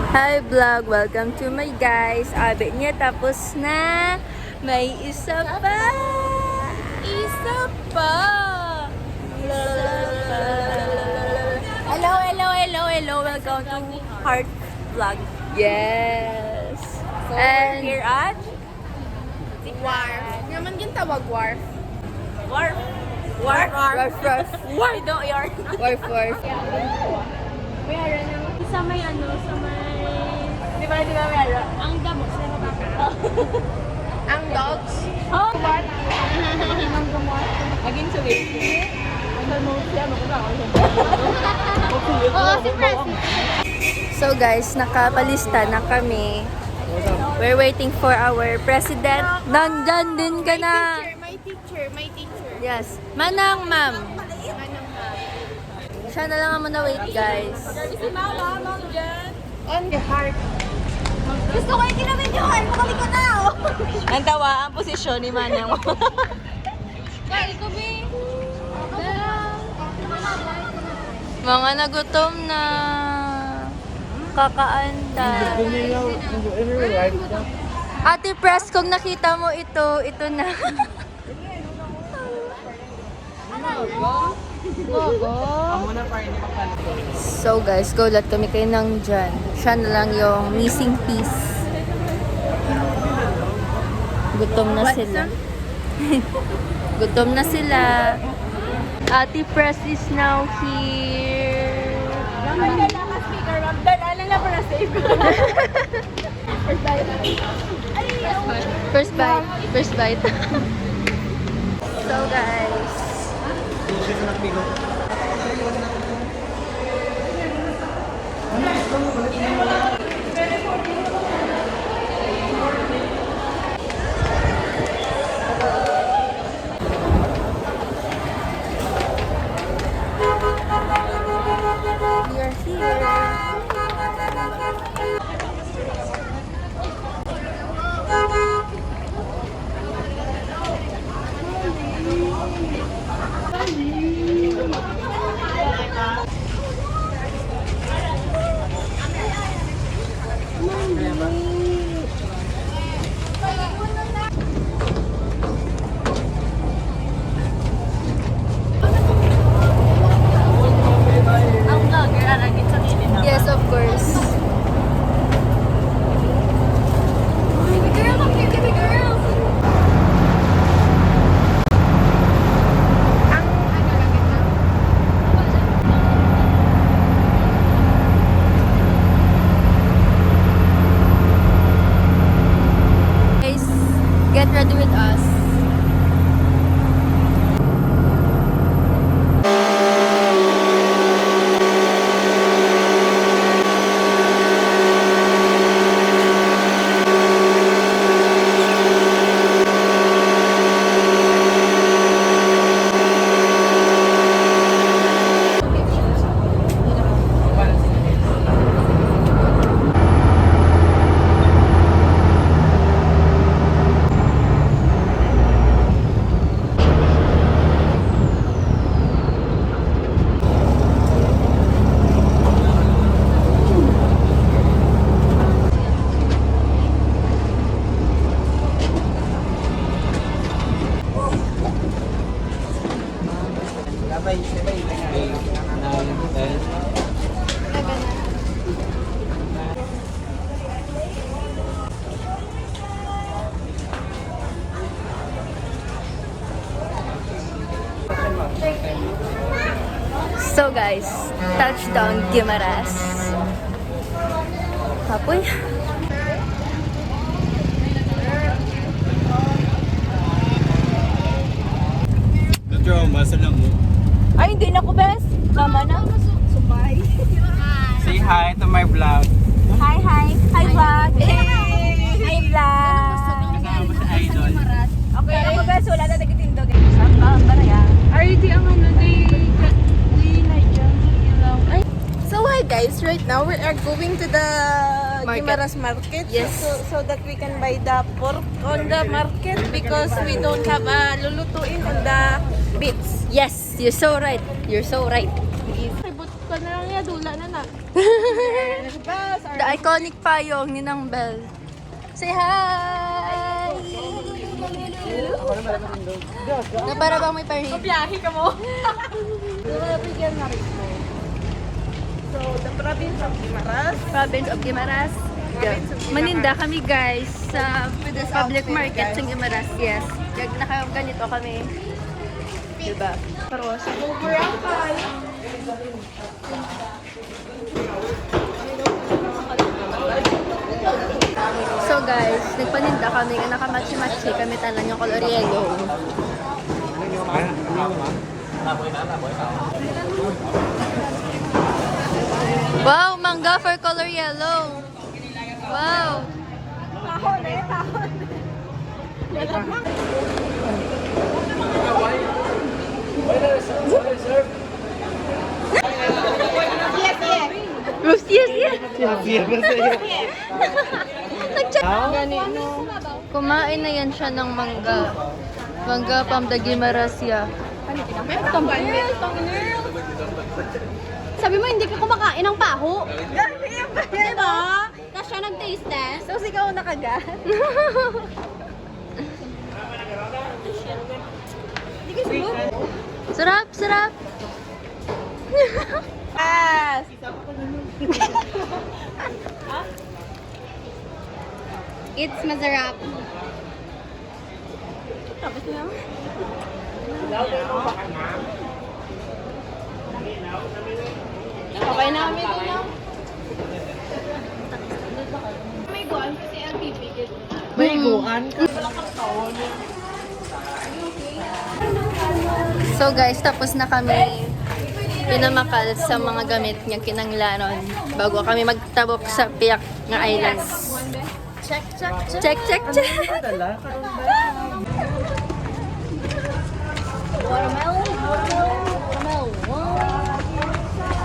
Hi vlog! Welcome to my guys. Abi niya tapos na. May isa pa. Isa pa. Hello. Welcome to Heart Vlog. Yes. So, And we're here at Wharf. Naman yung tawag Wharf. Wharf. Warf. Wharf. Do yarn. Warf. Mayroon naman. Sa may sa may... Di ba mayroon? Ang damo. Sino ba? Ang dogs. Oh, what? Ang gamot. Maging sulit. Oo, si President. So guys, nakapalista na kami. We're waiting for our president. Nandyan din ka na. My teacher. Yes. Manang ma'am. Siya na lang ang muna wait guys. Si Mama dyan. On the heart. Gusto ko yung kinabidyohan. Makalikot na ako. Ang tawa ang posisyon ni Manang. Kaya, ikaw ba? Mga nagutom na. Kakaanda. Ate Press, kung nakita mo ito na. So guys, gulat kami kay Nang dyan. Siya na lang yung missing piece. Gutom na sila. Gutom na sila. Ate Press is now here. First bite. So guys, we are here. Ang vlogger, aragin sa nilin na. Yes, of course. Baby girl, come here, baby girl. Guys, get ready with us. So guys, touchdown Guimaras. Kapoy. Basa lang mo. Ay, hindi na ko, bes. Tama na. Say hi to my vlog. Hi, vlog. Hi, vlog. Kasama mo sa idol. Okay, ako, bes. Wala na nagtitindog. Saan baraya? So hi guys, right now we are going to the Market. Guimaras market. Yes. So that we can buy the pork on the market because we don't have lulutuin on the beach. Yes, you're so right. ko na lang yan, dula na na. The iconic payong ni Nang Bell. Say hi! Na para bang may parin? Biyahe ka mo. Bigyan na rin mo. So, the province of Guimaras. Province of Guimaras. Maninda kami guys sa public market sa Guimaras. Yes. Ganito kami. Diba? Overangkal. So guys, nagpaninda kami. Nakamatsi-matsi kami tanan yung color yellow. Wow, mangga for color yellow. Wow. Tahon eh, tahon. Yes, yes. Kumain na yan siya ng mangga. Mangga from the Guimarães. Sabi mo, hindi ka kumakain ng paho. Diba? Tapos siya nag-taste test. So, ikaw nakagat? Sarap, sarap. Yes! It's masarap. Tapos na. Okay na kami doon na. May guan kasi LPG. May guan ka. So guys, tapos na kami pinamakal sa mga gamit niya kinanglanon bago kami magtabok sa Piak nga Islands. Check, check, check. Check, check, check. Watermelon, watermelon, watermelon.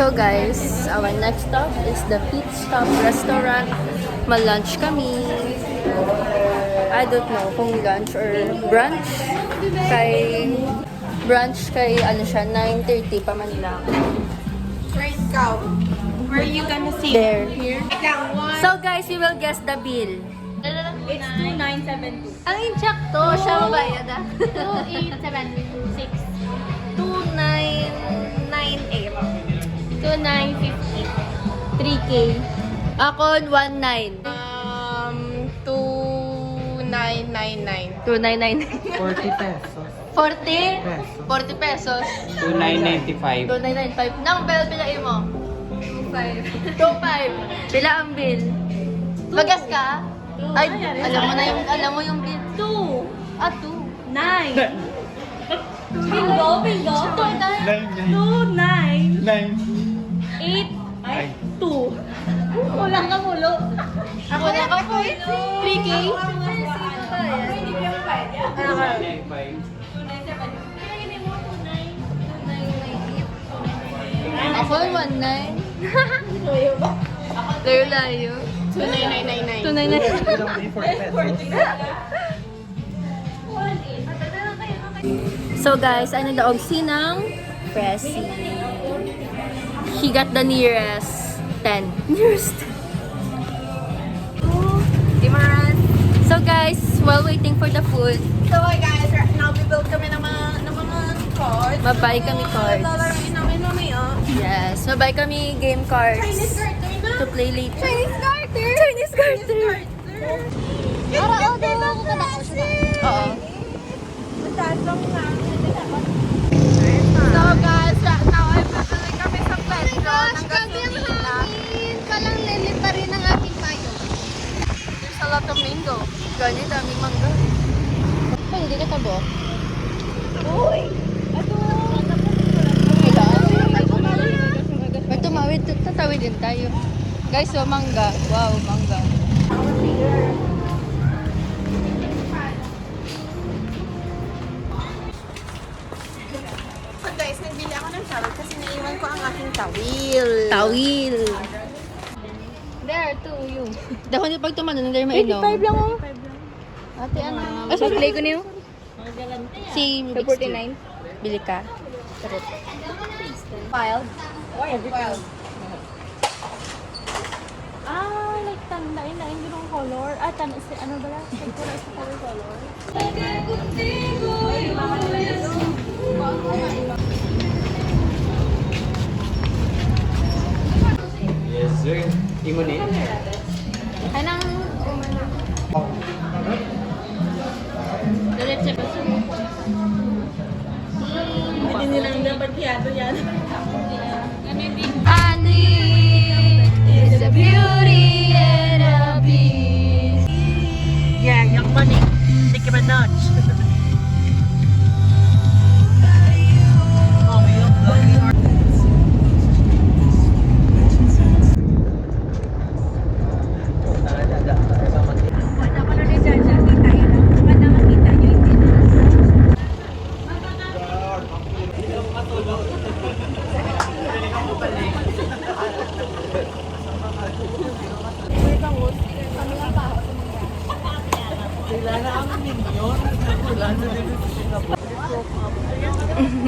So guys, our next stop is the Pit Stop Restaurant. Mal-lunch kami. I don't know kung lunch or brunch. Brunch kay ano siya, 9:30 pa man lang. Let's go. Where are you gonna see? There. Here? Lang, one. So guys, we will guess the bill. It's 2972. Ang insakto, siya mabayad ah. 2876. 2998. 2950. 3K. Ako, 19. 2999. 2999. 40 pesos. 40? Peso. 40 pesos. 2995. 2995. Nang bell, pilain mo? 25. 25. Pila ang bill? Magas ka? Ay, alam mo yung bill. 2. Ah, 2. 9. Bingo, bingo. 2, 9, 8, Ay. 2. Kulang ka mulo. Ako na ka po. 3K. Ako, 19. Layo. 2999. 299. So guys, ano daog sinang Pressy. She got the nearest 10. Nearest 10. Guimaras. So guys, while waiting for the food, So guys, right now bibuild kami ng mga cards. mabay kami cards. Lalaroin namin mamaya. Yes, mabay kami game cards Chinese Carter na. to play later. Chinese Carter. Chinese Carter. Para o daw ako kadako siya. Oo. Matasong na. So guys, right now ay patuloy kami sa Pedro ng gasolina. Palang lili pa rin ang aking payo. There's a lot of mango. Gani, daming mangga. Ay, hindi ka tabo. Uy! Ito! May tumawid, tatawid din tayo. Guys, so mangga. Wow, mangga. So guys, nagbili ako ng tawid kasi naiwan ko ang aking tawil. Tawil. There, to you. Dahon yung pag tumano, nandun yung mainom. 25 lang oh. Ate, ano? Ah, sorry. Mag-play ko niyo? Si Sa Rubik's 49. Cube. Bili ka. Filed. Why filed? Like tandain na hindi yung color. Ano ba lang? Siguro sa color. Yes, sir. Ingunin. Anong Diretso ba siya? Hindi lang dapat yado yan. Ani is a beauty and a beast. Yeah, young money. Thank you very much.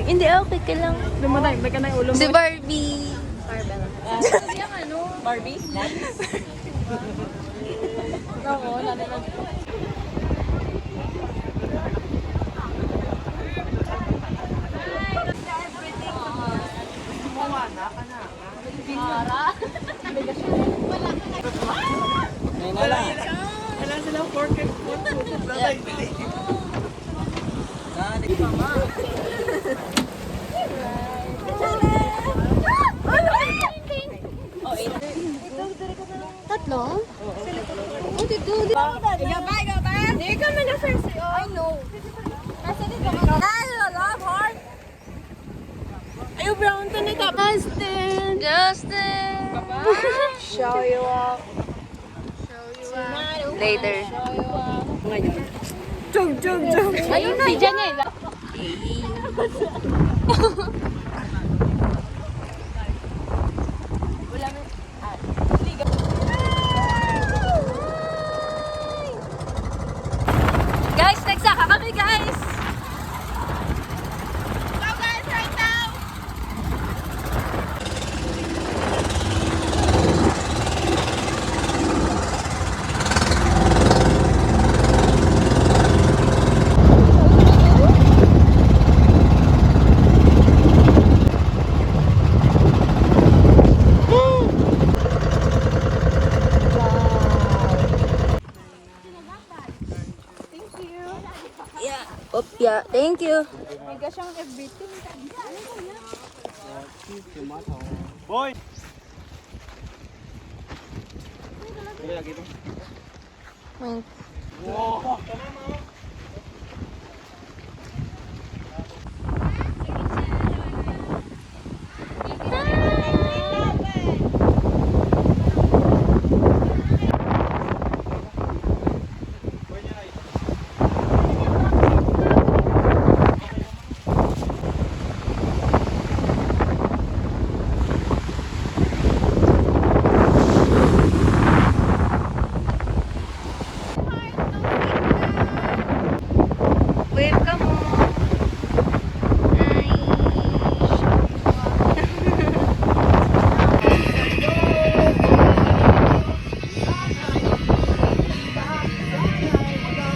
Hindi, okay ka lang. Lumatay, may ka na yung ulo mo. Si Barbie. Yung ano? Barbie? Oo, nanalag ko. Wala silang pork and Tatlo? Oh, dito. Hindi ka man na first. I know. Nasa dito ka. Love heart. Ayaw brown to ni Kap. Justin! Show you up. Later. Ayun na, dyan eh. Guys, nagsaka kami guys! Go guys, right now! Yeah. Yeah. Thank you. May gasyang everything. Boy! Wait. Welcome.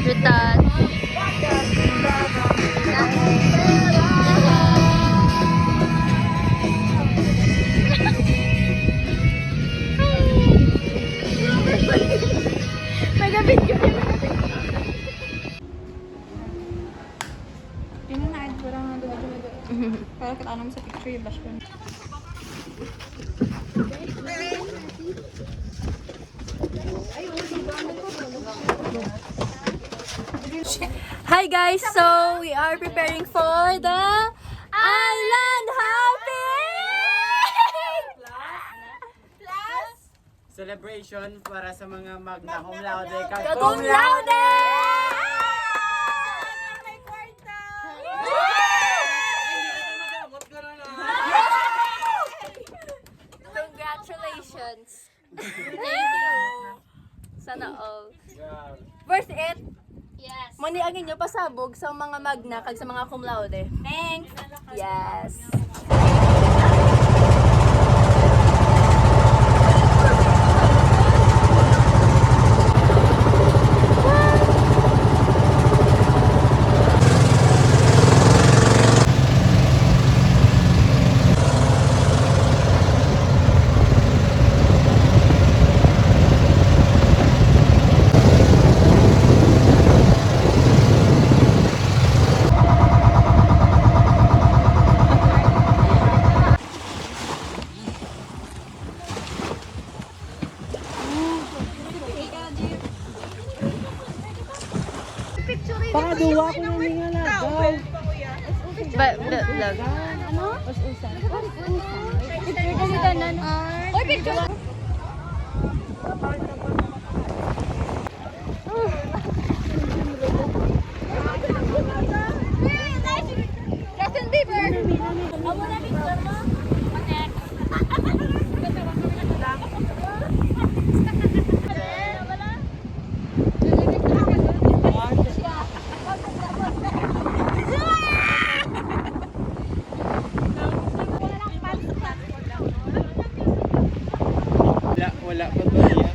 Rutat. May gabit ko rin. Yun na na-add ko lang na duwa-duwa. Para katanong sa picture yung blush ko. Hi guys, so we are preparing for the Island Hopping! Celebration para sa mga magna cum laude. Cum laude! Hindi na tayo mag-abot ko na lang. once. Sana all. Worth it. Yes. Muni ang inyo pasabog sa mga magna kag sa mga cum laude. Thanks. Yes. Pakaduwa ko na nga na. Vlog. Oy, picture. Justin Bieber. Amo na picture mo. Wala pa to niya.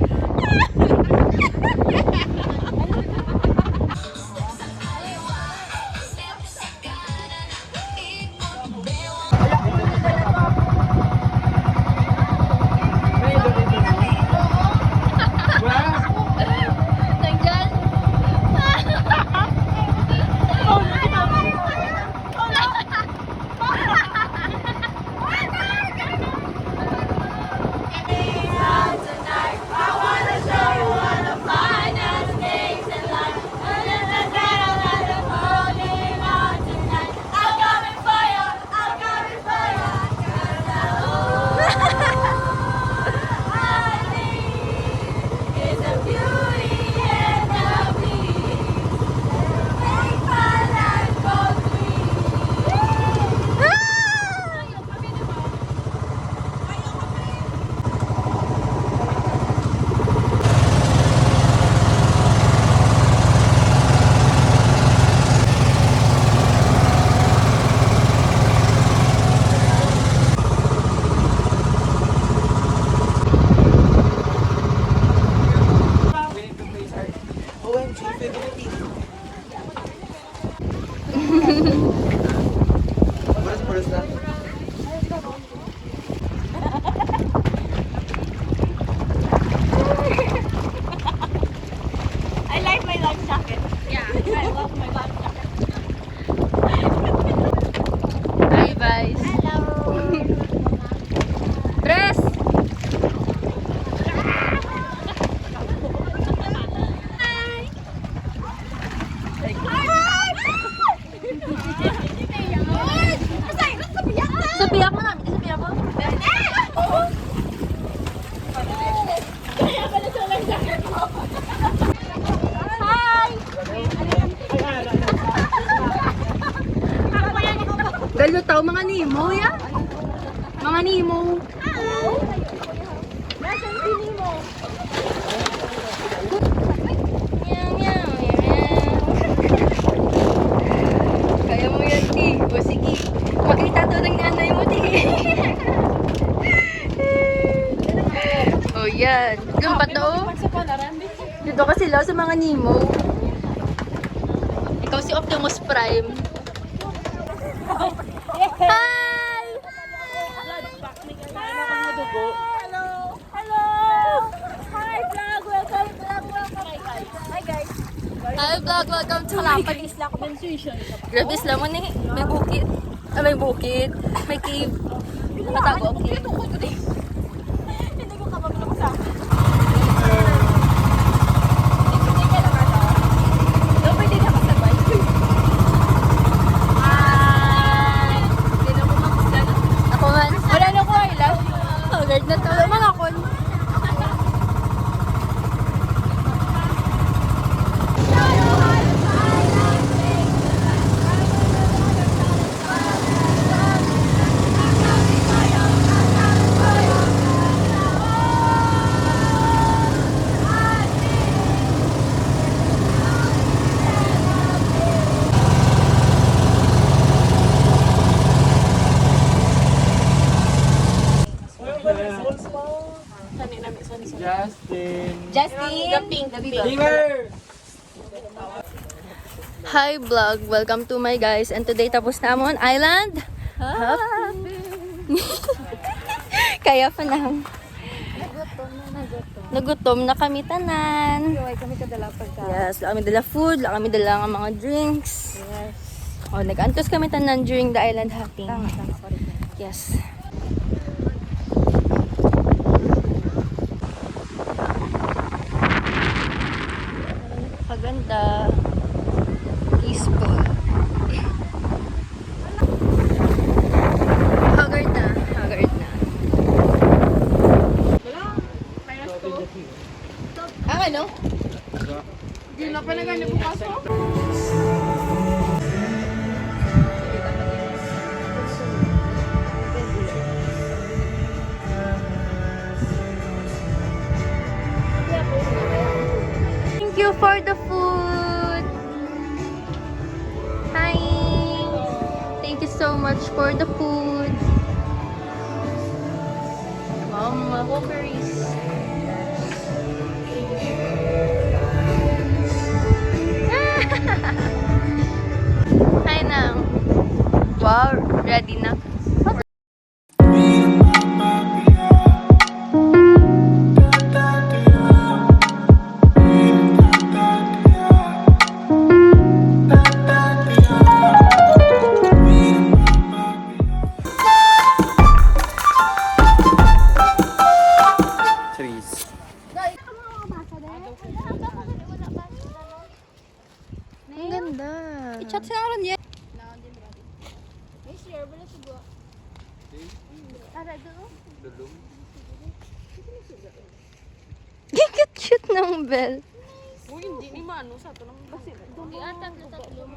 Nandyan. I like my life jacket. Yeah, I love my life jacket. Hi, guys. Hello. Dress! Sabihan mo namin, sabihan mo. Galutaw, mga Nemo, ya? Mga Nemo. Nasaan si Nemo? Meow, meow, meow. Kaya mo yan, Ti. O sige, makita to ng nanay mo, Ti. Oh, yan. Doon pa to. Dito ka sila sa mga Nemo. Ikaw si Optimus Prime. Hi! Hello. Hello. Hi, vlog. Welcome. Hi, guys. Hi, vlog. Welcome to Kalapag isla ko sensation. Grabe isla mo ni. May bukid. Ah, may bukid. May cave. Nakatago ang cave. Hindi ko kapablo sa akin. Pwede na masabay. Ako man. Wala na ko, I love. Haggard na to. Mga kon. Justin. Justin! Beaver! Hi vlog, welcome to my guys. And today tapos na mo ang island. Happy. Kaya pa lang. Nagutom na kami tanan. Kami kadala pagka. Yes, kami dala food, kami dala nga mga drinks. Yes. Oh, nag-antos kami tanan during the island hopping. Tama ko rin. Yes. Paganda. Peaceful. Haggard na. Haggard na. Ang ano? Hindi na pa nagano bukas mo. Thank you for the food. Hi. Thank you so much for the food. Wow, mga berries. Hi na. Wow, ready na. Trees. Ang ganda. I-chat sa akin yan. Cute ng bell. Uy, hindi ni Mano sa ito lang. Kasi doon atang tatlo.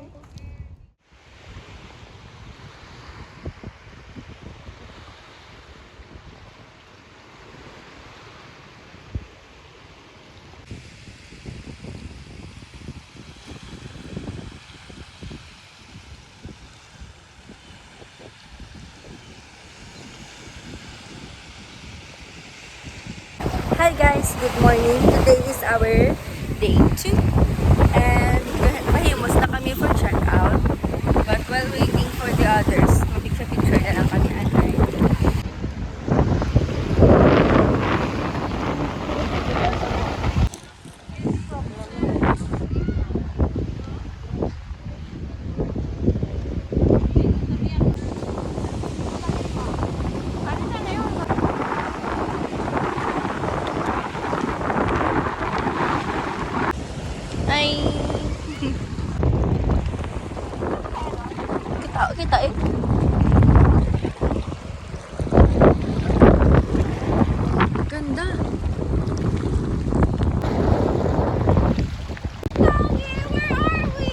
Hi guys, good morning. Today is our day 2 and mahimos na kami for checkout. But while waiting for the others, mag-picture na lang kami at night. Ay. Kita eh. Ganda. Doggy, where are we?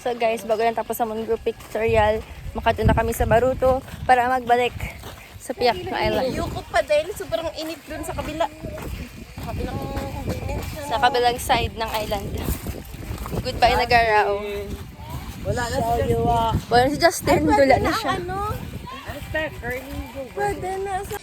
So guys, bago lang tapos ang group pictorial, makatuna kami sa Baruto para magbalik sa Piak na Island. Ayoko pa dahil sobrang init dun sa kabila. Kabilang init. Sa kabilang side ng island. Goodbye Nagarao. Wala na si Justin. Wala si Justin, dula na siya. Ano? Pwede na sa...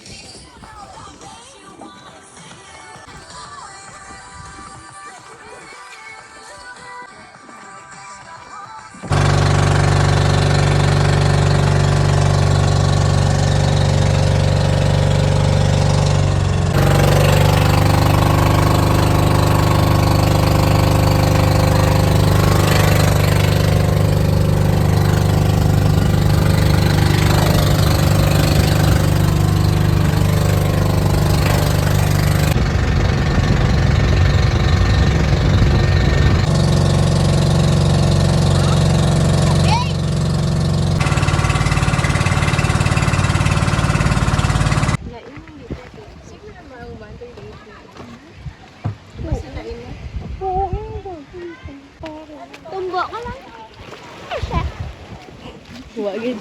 Tumbo ka lang. Huwagin.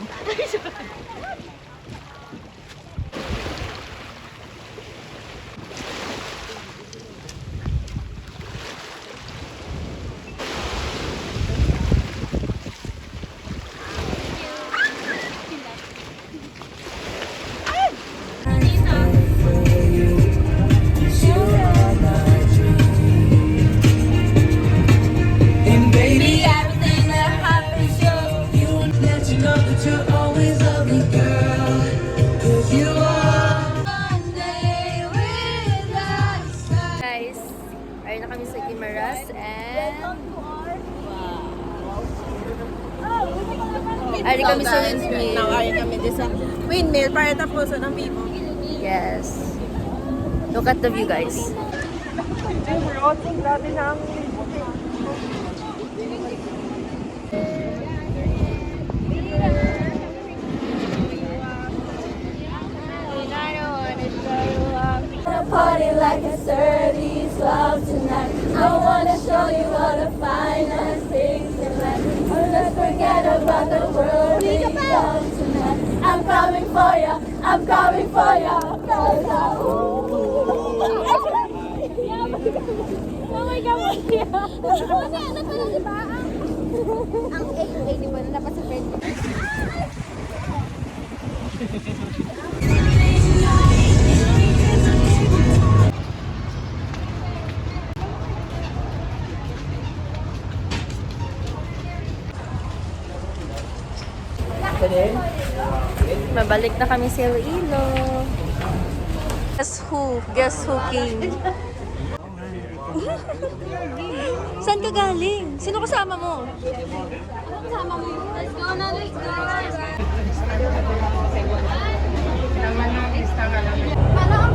Ari kami sa windmill. Nawari kami din sa windmill para tapusan ang vivo. Yes. Look at the view, guys. Grabe na ang Party like a 30s love tonight. I wanna show you all the finest things in life. Let's forget about the world we love tonight. I'm coming for ya. I'm coming for ya. Oh my God! Kasi ano pala, di ba? Ang AA, di ba? Na dapat sa friend. Mabalik na kami sa Iloilo. Guess who? Guess who came? Saan ka galing? Sino kasama mo? Kasama mo. Let's go na, let's go. Paano ang